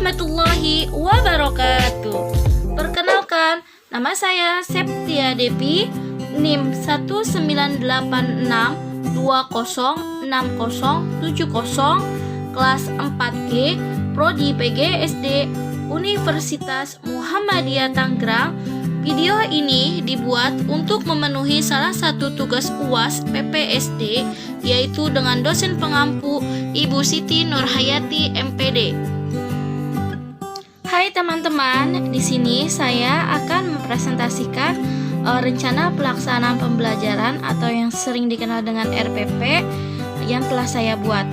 warahmatullahi wabarakatuh. Perkenalkan, nama saya Septia Depi, NIM 19862060070, kelas 4G, Prodi PGSD, Universitas Muhammadiyah Tangerang. Video ini dibuat untuk memenuhi salah satu tugas UAS PPSD, yaitu dengan dosen pengampu Ibu Siti Nurhayati MPD. Hai teman-teman, di sini saya akan mempresentasikan rencana pelaksanaan pembelajaran atau yang sering dikenal dengan RPP yang telah saya buat.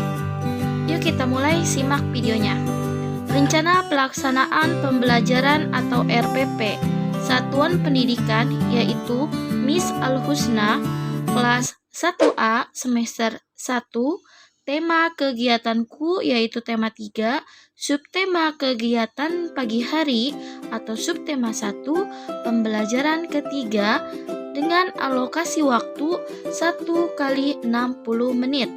Yuk kita mulai simak videonya. Rencana pelaksanaan pembelajaran atau RPP Satuan Pendidikan yaitu Miss Al-Husna, kelas 1A semester 1, tema kegiatanku yaitu tema 3, subtema kegiatan pagi hari atau subtema 1, pembelajaran ketiga dengan alokasi waktu 1 kali 60 menit.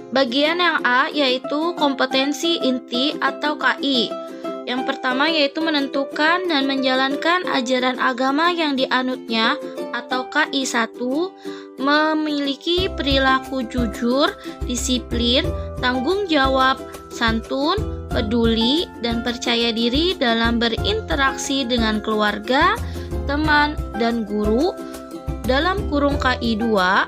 Bagian yang A yaitu kompetensi inti atau KI. Yang pertama yaitu menentukan dan menjalankan ajaran agama yang dianutnya atau KI 1, memiliki perilaku jujur, disiplin, tanggung jawab, santun, peduli, dan percaya diri dalam berinteraksi dengan keluarga, teman, dan guru. Dalam kurung KI 2,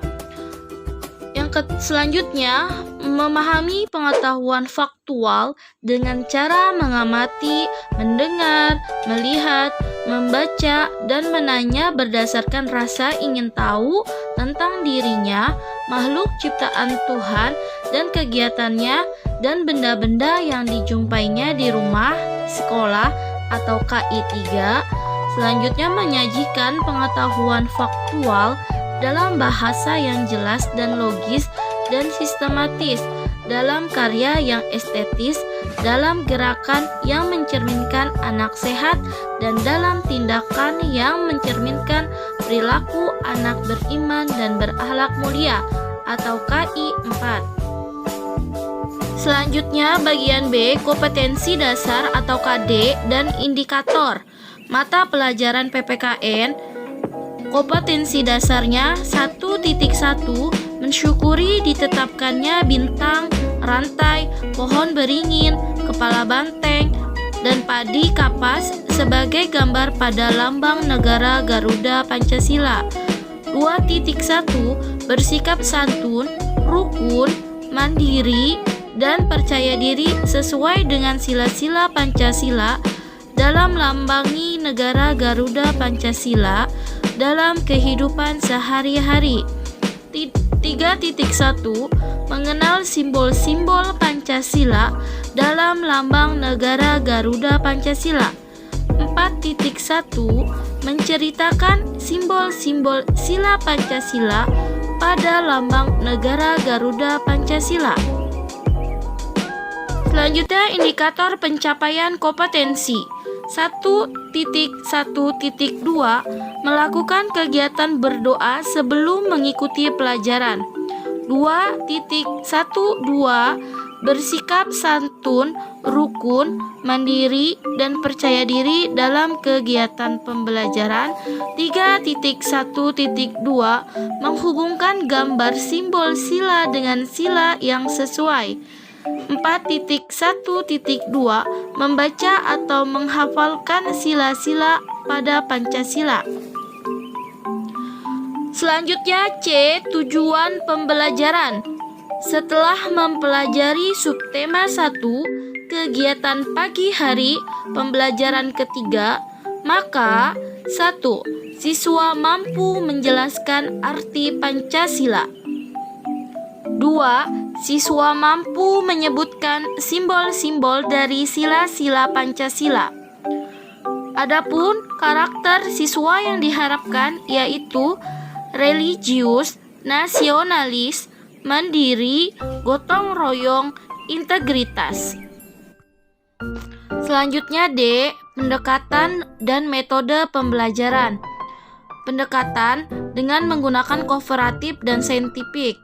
selanjutnya, memahami pengetahuan faktual dengan cara mengamati, mendengar, melihat, membaca, dan menanya berdasarkan rasa ingin tahu tentang dirinya, makhluk ciptaan Tuhan, dan kegiatannya, dan benda-benda yang dijumpainya di rumah, sekolah, atau KI 3. Selanjutnya, menyajikan pengetahuan faktual dalam bahasa yang jelas dan logis dan sistematis, dalam karya yang estetis, dalam gerakan yang mencerminkan anak sehat, dan dalam tindakan yang mencerminkan perilaku anak beriman dan berakhlak mulia atau KI 4. Selanjutnya bagian B, kompetensi dasar atau KD dan indikator. Mata pelajaran PPKN. Kompetensi dasarnya 1.1 mensyukuri ditetapkannya bintang, rantai, pohon beringin, kepala banteng, dan padi kapas sebagai gambar pada lambang negara Garuda Pancasila. 2.1 bersikap santun, rukun, mandiri, dan percaya diri sesuai dengan sila-sila Pancasila dalam lambangi negara Garuda Pancasila dalam kehidupan sehari-hari. 3.1 mengenal simbol-simbol Pancasila dalam lambang negara Garuda Pancasila. 4.1 menceritakan simbol-simbol sila Pancasila pada lambang negara Garuda Pancasila. Selanjutnya indikator pencapaian kompetensi. 1.1.2 melakukan kegiatan berdoa sebelum mengikuti pelajaran. 2.12 bersikap santun, rukun, mandiri, dan percaya diri dalam kegiatan pembelajaran. 3.1.2 menghubungkan gambar simbol sila dengan sila yang sesuai. 4.1.2 membaca atau menghafalkan sila-sila pada Pancasila. Selanjutnya C. Tujuan pembelajaran. Setelah mempelajari subtema 1, kegiatan pagi hari, pembelajaran ketiga, maka 1. Siswa mampu menjelaskan arti Pancasila. 2. Siswa mampu menyebutkan simbol-simbol dari sila-sila Pancasila. Adapun karakter siswa yang diharapkan yaitu religius, nasionalis, mandiri, gotong royong, integritas. Selanjutnya D. Pendekatan dan metode pembelajaran. Pendekatan dengan menggunakan kooperatif dan saintifik.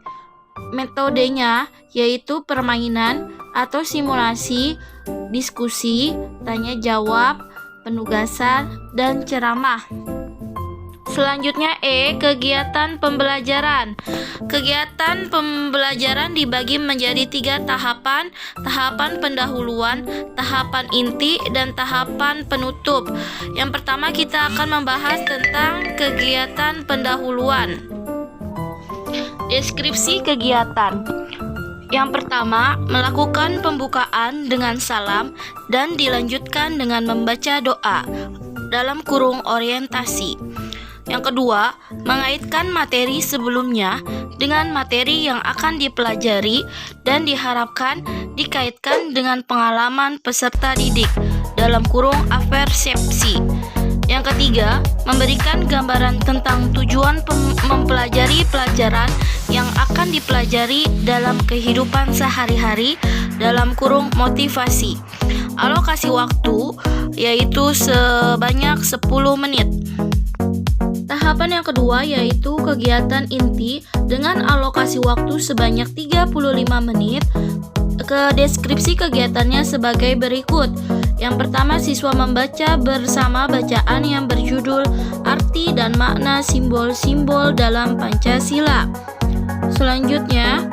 Metodenya yaitu permainan atau simulasi diskusi, tanya jawab, penugasan, dan ceramah. Selanjutnya kegiatan pembelajaran. Kegiatan pembelajaran dibagi menjadi 3 tahapan: tahapan pendahuluan, tahapan inti, dan tahapan penutup. Yang pertama kita akan membahas tentang kegiatan pendahuluan. Deskripsi kegiatan. Yang pertama, melakukan pembukaan dengan salam dan dilanjutkan dengan membaca doa dalam kurung orientasi. Yang kedua, mengaitkan materi sebelumnya dengan materi yang akan dipelajari dan diharapkan dikaitkan dengan pengalaman peserta didik dalam kurung apersepsi. Yang ketiga, memberikan gambaran tentang tujuan mempelajari pelajaran yang akan dipelajari dalam kehidupan sehari-hari dalam kurung motivasi. Alokasi waktu yaitu sebanyak 10 menit. Tahapan yang kedua yaitu kegiatan inti dengan alokasi waktu sebanyak 35 menit. Ke deskripsi kegiatannya sebagai berikut. Yang pertama, siswa membaca bersama bacaan yang berjudul Arti dan Makna Simbol-Simbol dalam Pancasila. Selanjutnya,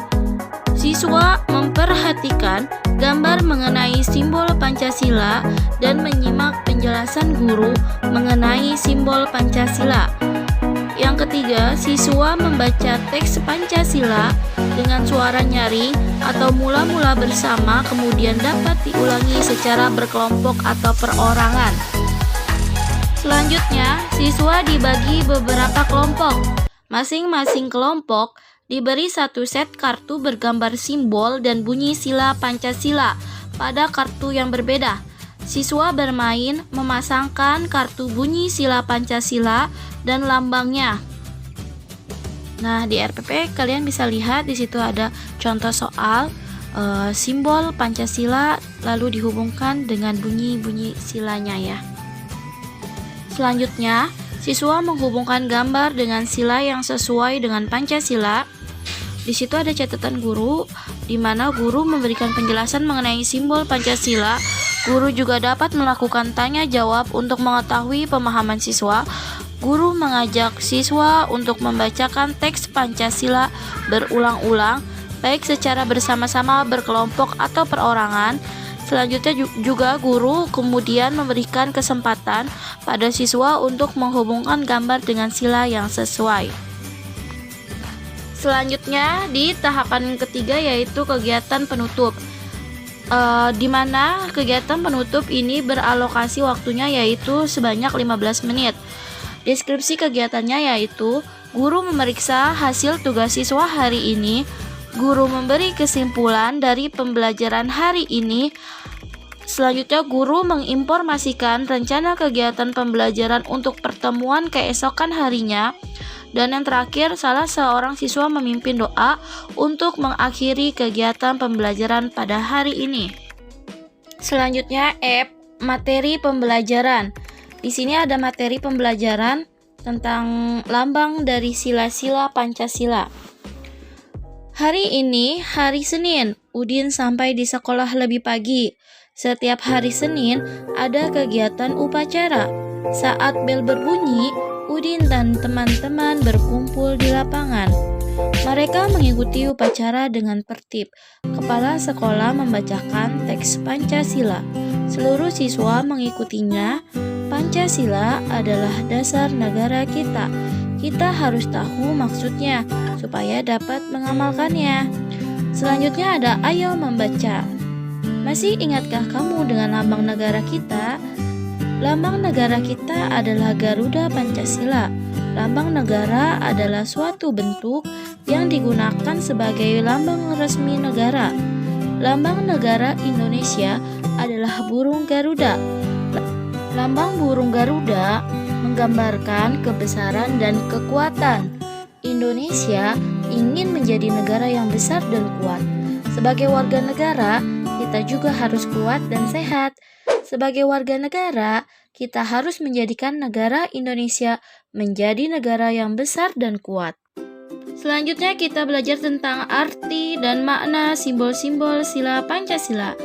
siswa memperhatikan gambar mengenai simbol Pancasila dan menyimak penjelasan guru mengenai simbol Pancasila. Yang ketiga, siswa membaca teks Pancasila dengan suara nyaring atau mula-mula bersama, kemudian dapat diulangi secara berkelompok atau perorangan. Selanjutnya, siswa dibagi beberapa kelompok. Masing-masing kelompok diberi 1 set kartu bergambar simbol dan bunyi sila Pancasila pada kartu yang berbeda. Siswa bermain memasangkan kartu bunyi sila Pancasila dan lambangnya. Nah, di RPP kalian bisa lihat di situ ada contoh soal simbol Pancasila lalu dihubungkan dengan bunyi-bunyi silanya ya. Selanjutnya, siswa menghubungkan gambar dengan sila yang sesuai dengan Pancasila. Di situ ada catatan guru di mana guru memberikan penjelasan mengenai simbol Pancasila. Guru juga dapat melakukan tanya jawab untuk mengetahui pemahaman siswa. Guru mengajak siswa untuk membacakan teks Pancasila berulang-ulang, baik secara bersama-sama, berkelompok, atau perorangan. Selanjutnya juga guru kemudian memberikan kesempatan pada siswa untuk menghubungkan gambar dengan sila yang sesuai. Selanjutnya di tahapan ketiga yaitu kegiatan penutup. Di mana kegiatan penutup ini beralokasi waktunya yaitu sebanyak 15 menit. Deskripsi kegiatannya yaitu guru memeriksa hasil tugas siswa hari ini, guru memberi kesimpulan dari pembelajaran hari ini. Selanjutnya guru menginformasikan rencana kegiatan pembelajaran untuk pertemuan keesokan harinya. Dan yang terakhir, salah seorang siswa memimpin doa untuk mengakhiri kegiatan pembelajaran pada hari ini. Selanjutnya, materi pembelajaran. Di sini ada materi pembelajaran tentang lambang dari sila-sila Pancasila. Hari ini, hari Senin, Udin sampai di sekolah lebih pagi. Setiap hari Senin ada kegiatan upacara. Saat bel berbunyi, Udin dan teman-teman berkumpul di lapangan. Mereka mengikuti upacara dengan tertib. Kepala sekolah membacakan teks Pancasila. Seluruh siswa mengikutinya. Pancasila adalah dasar negara kita. Kita harus tahu maksudnya supaya dapat mengamalkannya. Selanjutnya ada ayo membaca. Masih ingatkah kamu dengan lambang negara kita? Lambang negara kita adalah Garuda Pancasila. Lambang negara adalah suatu bentuk yang digunakan sebagai lambang resmi negara. Lambang negara Indonesia adalah burung Garuda. Lambang burung Garuda menggambarkan kebesaran dan kekuatan. Indonesia ingin menjadi negara yang besar dan kuat. Sebagai warga negara, kita juga harus kuat dan sehat. Sebagai warga negara, kita harus menjadikan negara Indonesia menjadi negara yang besar dan kuat. Selanjutnya kita belajar tentang arti dan makna simbol-simbol sila Pancasila.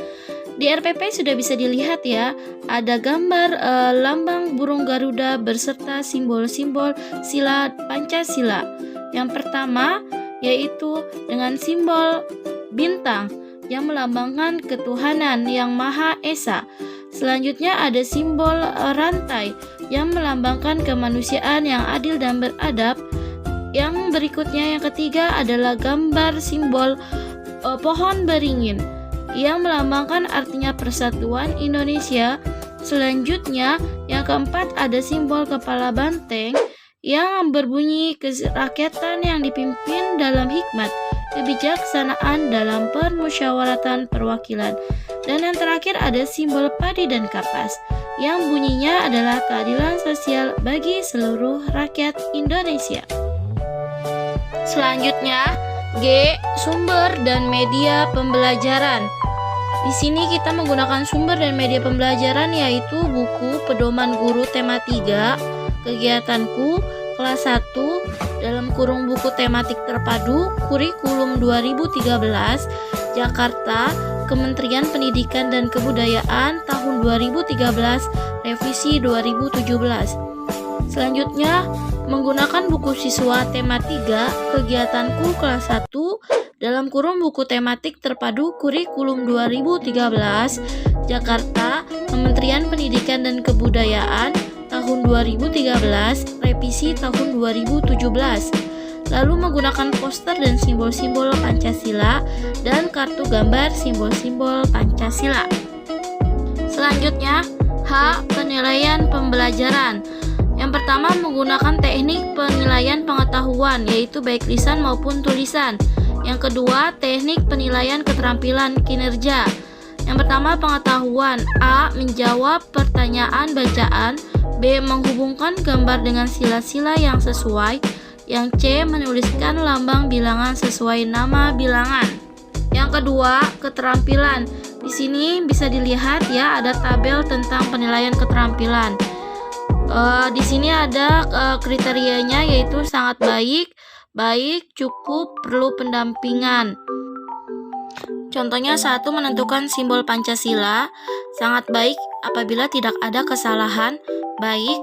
Di RPP sudah bisa dilihat ya, ada gambar lambang burung Garuda beserta simbol-simbol sila Pancasila. Yang pertama yaitu dengan simbol bintang yang melambangkan ketuhanan yang Maha Esa. Selanjutnya ada simbol rantai yang melambangkan kemanusiaan yang adil dan beradab. Yang berikutnya, yang ketiga adalah gambar simbol pohon beringin yang melambangkan artinya persatuan Indonesia. Selanjutnya, yang keempat ada simbol kepala banteng yang berbunyi kerakyatan yang dipimpin dalam hikmat, kebijaksanaan dalam permusyawaratan perwakilan. Dan yang terakhir ada simbol padi dan kapas yang bunyinya adalah keadilan sosial bagi seluruh rakyat Indonesia. Selanjutnya, G. Sumber dan media pembelajaran. Di sini kita menggunakan sumber dan media pembelajaran yaitu buku Pedoman Guru Tema 3, Kegiatanku, kelas 1, dalam kurung buku tematik terpadu, Kurikulum 2013, Jakarta, Kementerian Pendidikan dan Kebudayaan, tahun 2013, revisi 2017. Selanjutnya, menggunakan buku siswa tema 3, Kegiatanku kelas 1, dalam kurung buku tematik terpadu Kurikulum 2013, Jakarta, Kementerian Pendidikan dan Kebudayaan, tahun 2013, revisi tahun 2017. Lalu menggunakan poster dan simbol-simbol Pancasila dan kartu gambar simbol-simbol Pancasila. Selanjutnya, H. Penilaian pembelajaran. Yang pertama, menggunakan teknik penilaian pengetahuan, yaitu baik lisan maupun tulisan. Yang kedua, teknik penilaian keterampilan kinerja. Yang pertama, pengetahuan. A. Menjawab pertanyaan bacaan. B. Menghubungkan gambar dengan sila-sila yang sesuai. Yang C. Menuliskan lambang bilangan sesuai nama bilangan. Yang kedua, keterampilan. Di sini bisa dilihat ya, ada tabel tentang penilaian keterampilan. Di sini ada kriterianya yaitu sangat baik, baik, cukup, perlu pendampingan. Contohnya, 1. Menentukan simbol Pancasila. Sangat baik apabila tidak ada kesalahan, baik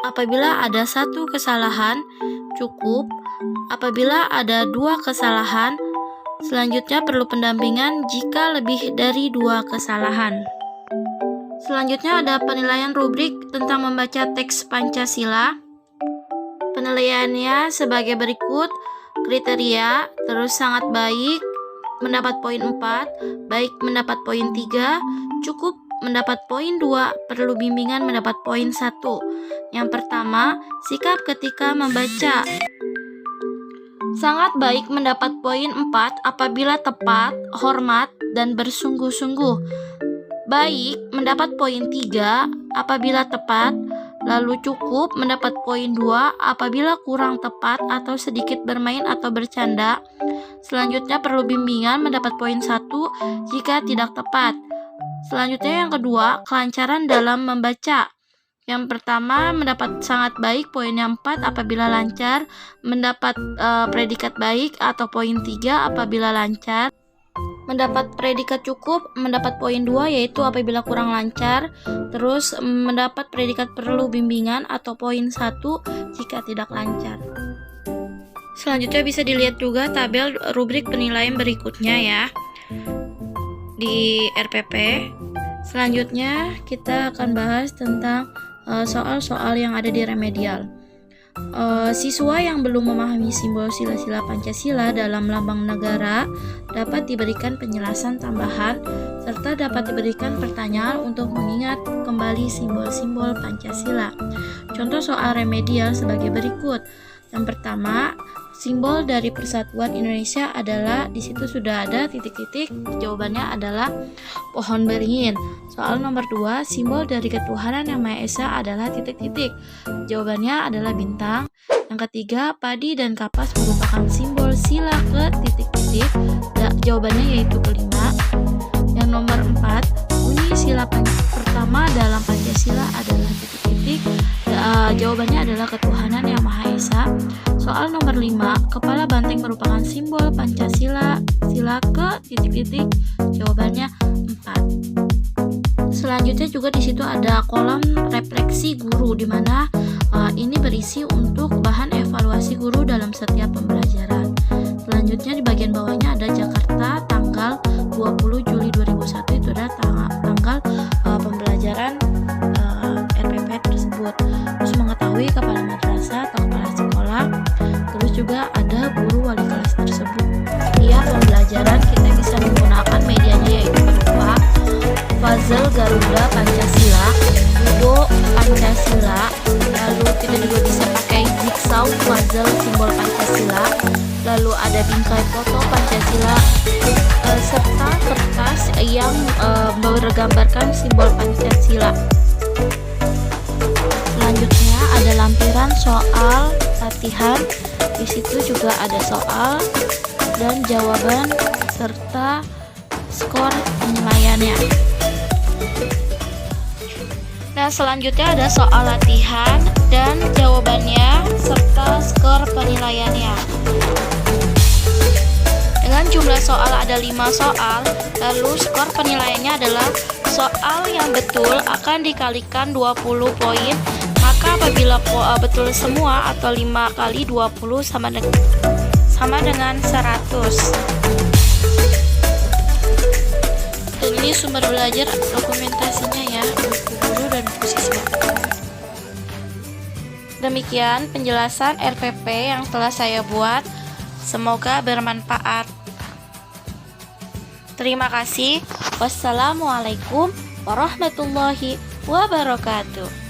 apabila ada 1 kesalahan, cukup apabila ada 2 kesalahan. Selanjutnya, perlu pendampingan jika lebih dari 2 kesalahan. Selanjutnya ada penilaian rubrik tentang membaca teks Pancasila. Penilaiannya sebagai berikut: kriteria, terus sangat baik, mendapat poin 4, baik mendapat poin 3, cukup mendapat poin 2, perlu bimbingan mendapat poin 1. Yang pertama, sikap ketika membaca. Sangat baik mendapat poin 4 apabila tepat, hormat, dan bersungguh-sungguh. Baik mendapat poin 3 apabila tepat, lalu cukup mendapat poin 2 apabila kurang tepat atau sedikit bermain atau bercanda. Selanjutnya, perlu bimbingan mendapat poin 1 jika tidak tepat. Selanjutnya, yang kedua, kelancaran dalam membaca. Yang pertama, mendapat sangat baik poinnya 4 apabila lancar, mendapat predikat baik atau poin 3 apabila lancar. Mendapat predikat cukup, mendapat poin 2 yaitu apabila kurang lancar. Terus mendapat predikat perlu bimbingan atau poin 1 jika tidak lancar. Selanjutnya bisa dilihat juga tabel rubrik penilaian berikutnya ya di RPP. Selanjutnya kita akan bahas tentang soal-soal yang ada di remedial. Siswa yang belum memahami simbol sila-sila Pancasila dalam lambang negara dapat diberikan penjelasan tambahan serta dapat diberikan pertanyaan untuk mengingat kembali simbol-simbol Pancasila. Contoh soal remedial sebagai berikut. Yang pertama, simbol dari Persatuan Indonesia adalah, di situ sudah ada titik-titik, jawabannya adalah pohon beringin. Soal nomor 2, simbol dari ketuhanan yang Maha Esa adalah titik-titik, jawabannya adalah bintang. Yang ketiga, padi dan kapas merupakan simbol sila ke titik-titik, jawabannya yaitu kelima. Yang nomor 4, bunyi sila pertama dalam Pancasila adalah titik-titik, jawabannya adalah ketuhanan yang Maha Esa. Soal nomor 5, kepala banteng merupakan simbol Pancasila, sila ke titik-titik, jawabannya 4. Selanjutnya juga di situ ada kolom refleksi guru, di mana ini berisi untuk bahan evaluasi guru dalam setiap pembelajaran. Selanjutnya di bagian bawahnya ada Jakarta tanggal 20 Juli 2001, itu adalah tanggal pembelajaran RPP tersebut. Terus mengetahui kepala madrasah atau kepala sekolah. Terus juga ada guru wali kelas tersebut. Setiap pembelajaran kita bisa menggunakan medianya yaitu berupa puzzle Garuda Pancasila, Ludo Pancasila, lalu kita juga bisa pakai jigsaw puzzle simbol Pancasila, lalu ada bingkai foto Pancasila, serta kertas yang bergambarkan simbol Pancasila. Selanjutnya ada lampiran soal latihan. Di situ juga ada soal dan jawaban serta skor penilaiannya. Nah, selanjutnya ada soal latihan dan jawabannya serta skor penilaiannya. Dengan jumlah soal ada 5 soal, lalu skor penilaiannya adalah soal yang betul akan dikalikan 20 poin. Maka apabila betul semua atau 5 kali 20 sama dengan 100. Dan ini sumber belajar dokumentasinya ya, buku guru dan buku siswa. Demikian penjelasan RPP yang telah saya buat. Semoga bermanfaat. Terima kasih. Wassalamualaikum warahmatullahi wabarakatuh.